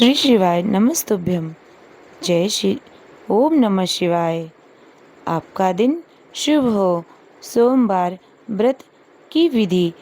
श्री शिवाय नमस्तुभ्यम। जय श्री ओम नमः शिवाय। आपका दिन शुभ हो। सोमवार व्रत की विधि।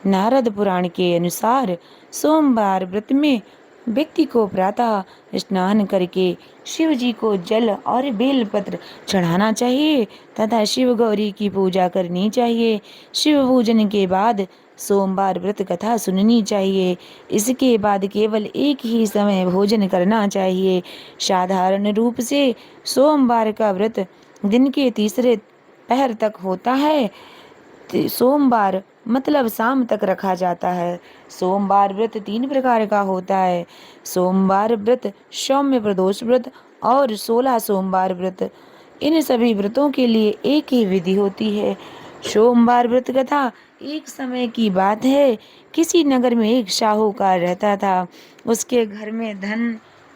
नारद पुराण के अनुसार सोमवार व्रत में व्यक्ति को प्रातः स्नान करके शिव जी को जल और बेलपत्र चढ़ाना चाहिए तथा शिव गौरी की पूजा करनी चाहिए। शिव पूजन के बाद सोमवार व्रत कथा सुननी चाहिए। इसके बाद केवल एक ही समय भोजन करना चाहिए। साधारण रूप से सोमवार का व्रत दिन के तीसरे पहर तक होता है। सोमवार मतलब शाम तक रखा जाता है। सोमवार व्रत 3 प्रकार का होता है। सोमवार व्रत, सौम्य प्रदोष व्रत और 16 सोमवार व्रत। इन सभी व्रतों के लिए एक ही विधि होती है। सोमवार व्रत कथा एक समय की बात है। किसी नगर में एक साहूकार रहता था। उसके घर में धन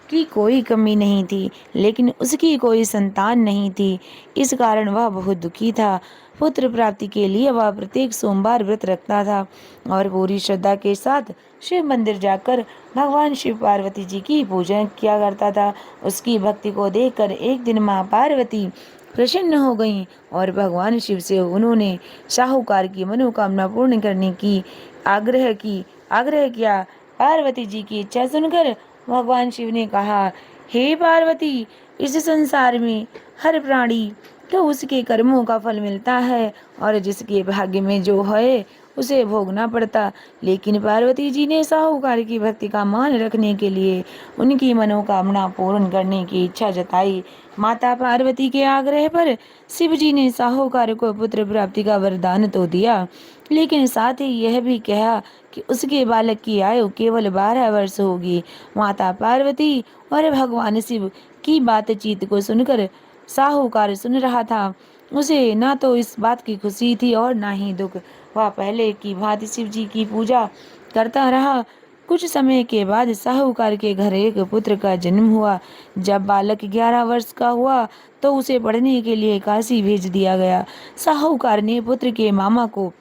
की कोई कमी नहीं थी, लेकिन उसकी कोई संतान नहीं थी। इस कारण वह बहुत दुखी था। पुत्र प्राप्ति के लिए वह प्रत्येक सोमवार व्रत रखता था और पूरी श्रद्धा के साथ शिव मंदिर जाकर भगवान शिव पार्वती जी की पूजा किया करता था। उसकी भक्ति को देखकर एक दिन माँ पार्वती प्रसन्न हो गईं और भगवान शिव से उन्होंने साहूकार की मनोकामना पूर्ण करने की आग्रह किया। पार्वती जी की इच्छा सुनकर भगवान शिव ने कहा, हे पार्वती, इस संसार में हर प्राणी तो उसके कर्मों का फल मिलता है और जिसके भाग्य में जो है उसे भोगना पड़ता। लेकिन पार्वती जी ने साहूकार की भक्ति का मान रखने के लिए उनकी मनोकामना पूर्ण करने की इच्छा जताई। माता पार्वती के आग्रह पर शिव जी ने साहूकार को पुत्र प्राप्ति का वरदान तो दिया, लेकिन साथ ही यह भी कहा कि उसके बालक की आयु केवल 12 वर्ष होगी। माता पार्वती और भगवान शिव की बातचीत को सुनकर साहूकार सुन रहा था। उसे ना तो इस बात की खुशी थी और ना ही दुख। वह पहले की भांति शिव जी की पूजा करता रहा। कुछ समय के बाद साहूकार के घर एक पुत्र का जन्म हुआ। जब बालक 11 वर्ष का हुआ तो उसे पढ़ने के लिए काशी भेज दिया गया। साहूकार ने पुत्र के मामा को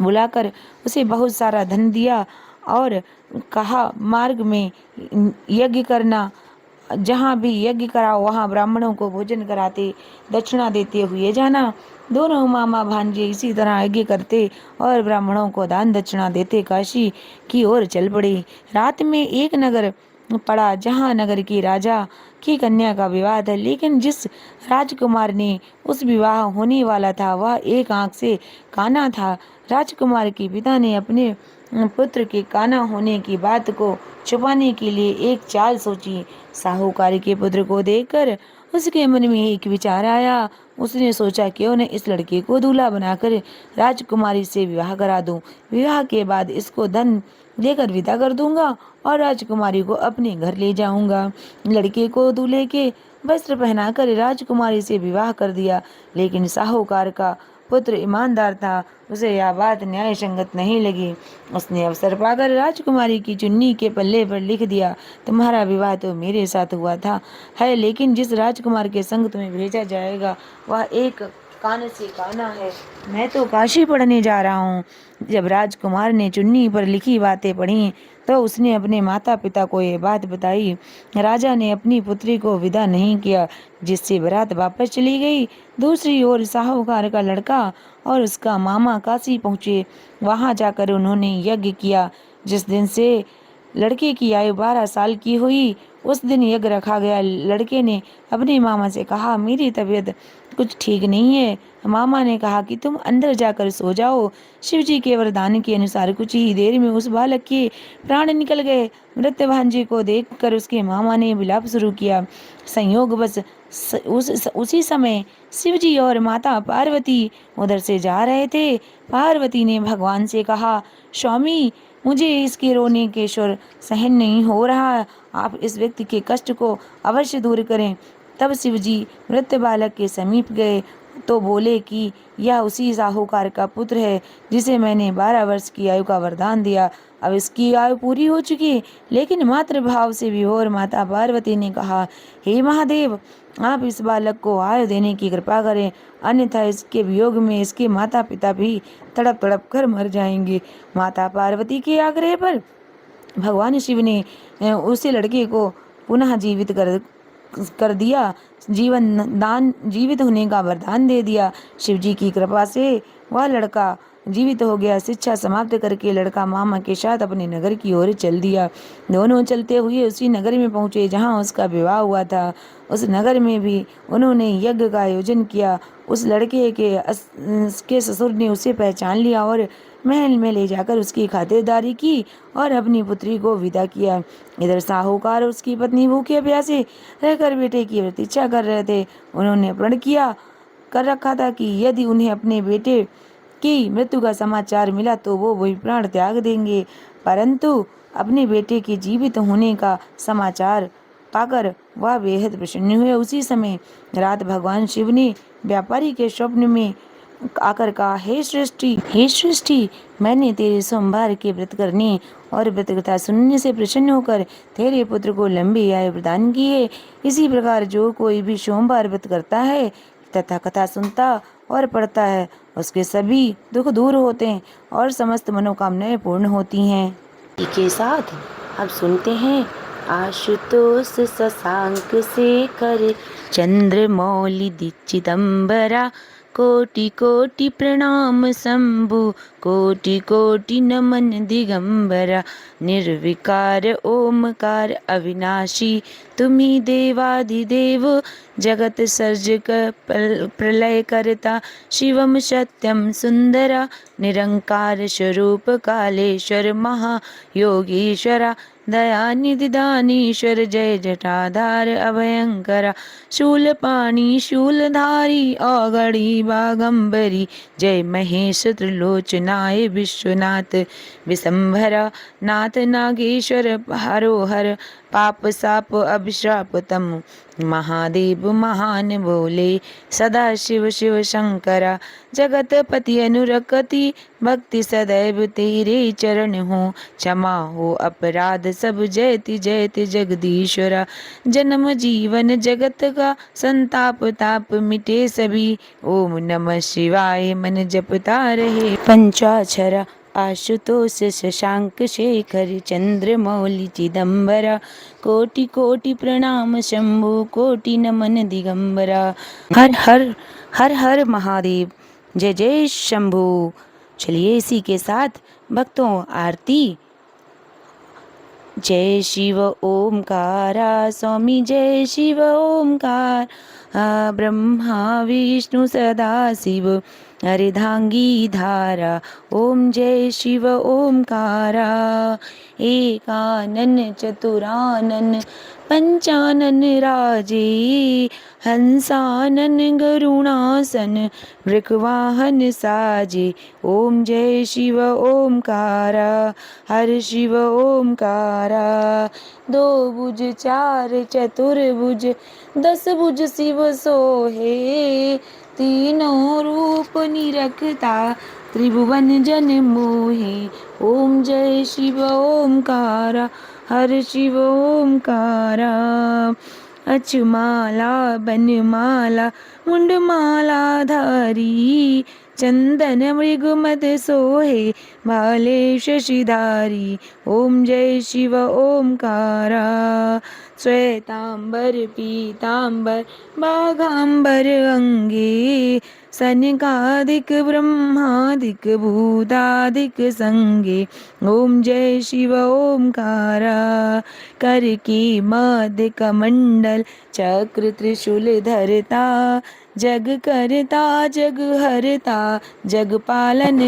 बुलाकर उसे बहुत सारा धन दिया और कहा, मार्ग में यज्ञ करना, जहाँ भी यज्ञ कराओ वहाँ ब्राह्मणों को भोजन कराते दक्षिणा देते हुए जाना। दोनों मामा भांजे इसी तरह यज्ञ करते और ब्राह्मणों को दान दक्षिणा देते काशी की ओर चल पड़े। रात में एक नगर पड़ा जहाँ नगर के राजा की कन्या का विवाह था, लेकिन जिस राजकुमार ने उस विवाह होने वाला था वह एक आंख से काना था। राजकुमार के पिता ने अपने पुत्र के काना होने की बात को छुपाने के लिए एक चाल सोची। साहूकार के पुत्र को देखकर उसके मन में एक विचार आया। उसने सोचा, क्यों न इस लड़के को दूल्हा बनाकर राजकुमारी से विवाह करा दूं। विवाह के बाद इसको धन देकर विदा कर दूंगा और राजकुमारी को अपने घर ले जाऊंगा। लड़के को दूल्हे के वस्त्र पहनाकर राजकुमारी से विवाह कर दिया, लेकिन साहूकार का पुत्र ईमानदार था। उसे यह बात न्याय संगत नहीं लगी। उसने अवसर पाकर राजकुमारी की चुन्नी के पल्ले पर लिख दिया, तुम्हारा विवाह तो मेरे साथ हुआ था है, लेकिन जिस राजकुमार के संग तुम्हें भेजा जाएगा वह एक कान से काना है। मैं तो काशी पढ़ने जा रहा हूँ। जब राजकुमार ने चुन्नी पर लिखी बातें पढ़ी तो उसने अपने माता पिता को ये बात बताई। राजा ने अपनी पुत्री को विदा नहीं किया, जिससे बारात वापस चली गई। दूसरी ओर साहूकार का लड़का और उसका मामा काशी पहुँचे। वहां जाकर उन्होंने यज्ञ किया। जिस दिन से लड़के की आयु 12 साल की हुई उस दिन यज्ञ रखा गया। लड़के ने अपने मामा से कहा, मेरी तबीयत कुछ ठीक नहीं है। मामा ने कहा कि तुम अंदर जाकर सो जाओ। शिव जी के वरदान के अनुसार कुछ ही देर में उस बालक के प्राण निकल गए। मृत भांजे को देखकर उसके मामा ने विलाप शुरू किया। संयोगवश उसी समय शिव जी और माता पार्वती उधर से जा रहे थे। पार्वती ने भगवान से कहा, स्वामी, मुझे इसके रोने के स्वर सहन नहीं हो रहा। आप इस व्यक्ति के कष्ट को अवश्य दूर करें। तब शिव जी मृत बालक के समीप गए तो बोले कि यह उसी साहूकार का पुत्र है जिसे मैंने 12 वर्ष की आयु का वरदान दिया। अब इसकी आयु पूरी हो चुकी, लेकिन मातृभाव से विभोर माता पार्वती ने कहा, हे महादेव, आप इस बालक को आयु देने की कृपा करें, अन्यथा इसके वियोग में इसके माता पिता भी तड़प तड़प कर मर जाएंगे। माता पार्वती के आग्रह पर भगवान शिव ने उसे लड़के को पुनः जीवित कर दिया, जीवित होने का वरदान दे दिया। शिव जी की कृपा से वह लड़का जीवित हो गया। शिक्षा समाप्त करके लड़का मामा के साथ अपने नगर की ओर चल दिया। दोनों चलते हुए उसी नगर में पहुंचे जहां उसका विवाह हुआ था। उस नगर में भी उन्होंने यज्ञ का आयोजन किया। उस लड़के के ससुर ने उसे पहचान लिया और महल में ले जाकर उसकी खातिरदारी की और अपनी पुत्री को विदा किया। इधर साहूकार और उसकी पत्नी भूखे प्यासे रहकर बेटे की प्रतीक्षा कर रहे थे। उन्होंने प्रण किया कर रखा था कि यदि उन्हें अपने बेटे की मृत्यु का समाचार मिला तो वो वही प्राण त्याग देंगे, परंतु अपने बेटे के जीवित होने का समाचार पाकर वह बेहद प्रसन्न हुए। उसी समय रात भगवान शिव ने व्यापारी के स्वप्न में आकर कहा, हे सृष्टि, मैंने तेरे सोमवार के व्रत करने और व्रत कथा सुनने से प्रसन्न होकर तेरे पुत्र को लंबी आयु प्रदान की है। इसी प्रकार जो कोई भी सोमवार व्रत करता है तथा कथा सुनता और पढ़ता है, उसके सभी दुख दूर होते हैं और समस्त मनोकामनाएं पूर्ण होती हैं। के साथ अब सुनते हैं आशुतोष शशांक शेखर चंद्रमौलि दीक्षितंबरा, कोटि कोटि प्रणाम शंभु, कोटि कोटि नमन दिगंबरा, निर्विकार ओमकार अविनाशी, तुम्ही देवाधिदेव, जगत सर्जक प्रलय करता, शिवम सत्यम सुंदरा, निरंकार स्वरूप कालेश्वर महायोगीश्वरा, दयानिधि दानीश्वर जय जटाधार अभयंकरा, शूलपाणी शूलधारी औगड़ी बागंबरी, जय महेश त्रिलोचनाय विश्वनाथ विशंभरा, नाथ नागेश्वर हरोहर, पाप साप अभिश्राप तम, महादेव महान बोले, सदा शिव शिव शंकरा, जगत पति अनुरक्ति, भक्ति सदैव तेरे चरण हो, क्षमा हो अपराध सब जयति जयति जगदीश्वरा, जन्म जीवन जगत का संताप ताप मिटे सभी, ओम नमः शिवाय मन जपता रहे पंचाक्षरा, आशुतोष शशांक शेखर चंद्रमौलि चिदंबरा, कोटि कोटि प्रणाम शंभु, कोटि नमन दिगंबरा। हर हर हर हर महादेव, जय जय शंभु। चलिए इसी के साथ भक्तों आरती। जय शिव ओमकारा स्वामी, जय शिव ओमकार, ब्रह्मा विष्णु सदा शिव हरिधांगी धारा, ओम जय शिव ओमकारा, एकानन चतुरानन पंचानन राजे, हंसानन गरुणासन वृकवाहन साजे, ओम जय शिव ओमकारा, हर शिव ओमकारा, दो भुज चार चतुर्भुज, दस भुज शिव सोहे, तीनों रूप निरखता त्रिभुवन जन मोहे, ओम जय शिव ओमकारा, हर शिव ओमकारा, अचमाला बनमाला मुंडमाला धारी, चंदन मृग मद सोहे भाले शशिधारी, ओम जय शिव ओमकारा, श्वेतांबर पीतांबर बाघांबर अंगे, सनकादिक ब्रह्मादिक भूतादिक संगे, ओम जय शिव ओमकारा, कर की मध्य कमंडल चक्र त्रिशूल धरता, जग करता जग हरता, जग पालन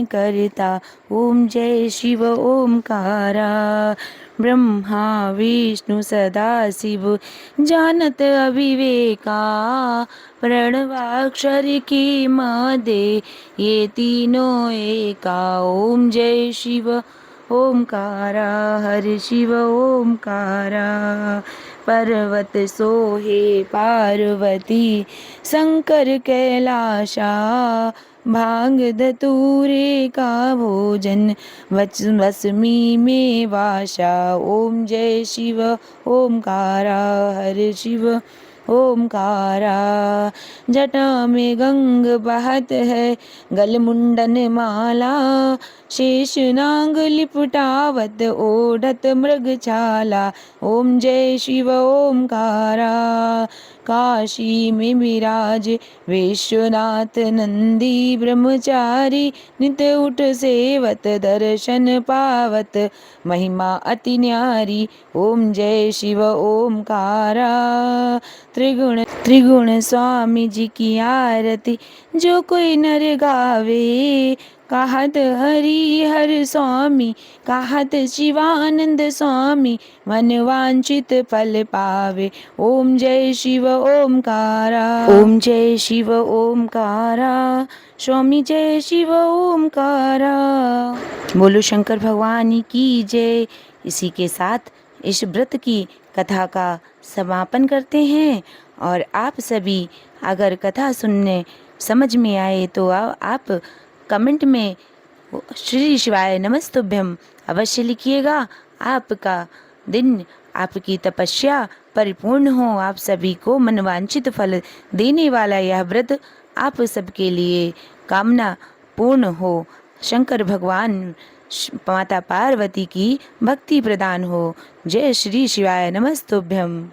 करता, ओम जय शिव ओमकारा, ब्रह्मा विष्णु सदा शिव जानत अविवेका, प्रणवाक्षर की मदे ये तीनों एका, ओम जय शिव ओमकारा, हर शिव ओमकारा, पर्वत सोहे पार्वती शंकर कैलाशा, भांग धतूरे का भोजन भस्मी में वाशा, ओम जय शिव ओमकारा, हर शिव ओमकारा। जटा में गंग बहत है, गल मुंडन माला, शेष नाग लिपटावत ओढ़त मृगछाला। ओम जय शिव ओमकारा। काशी में विराज विश्वनाथ नंदी ब्रह्मचारी, नित उठ सेवत दर्शन पावत महिमा अति न्यारी। ओम जय शिव ओमकारा। त्रिगुण स्वामी जी की आरती जो कोई नर गावे, कहत हरि हर स्वामी, कहत शिवानंद स्वामी, मन वांछित फल पावे। ओम जय शिव ओमकारा। ओम जय शिव ओमकारा। स्वामी जय शिव ओमकारा। बोलो शंकर भगवान की जय। इसी के साथ इस व्रत की कथा का समापन करते हैं। और आप सभी अगर कथा सुनने समझ में आए तो आप कमेंट में श्री शिवाय नमस्तुभ्यम अवश्य लिखिएगा। आपका दिन, आपकी तपस्या परिपूर्ण हो। आप सभी को मनवांछित फल देने वाला यह व्रत आप सबके लिए कामना पूर्ण हो। शंकर भगवान माता पार्वती की भक्ति प्रदान हो। जय श्री शिवाय नमस्तुभ्यम।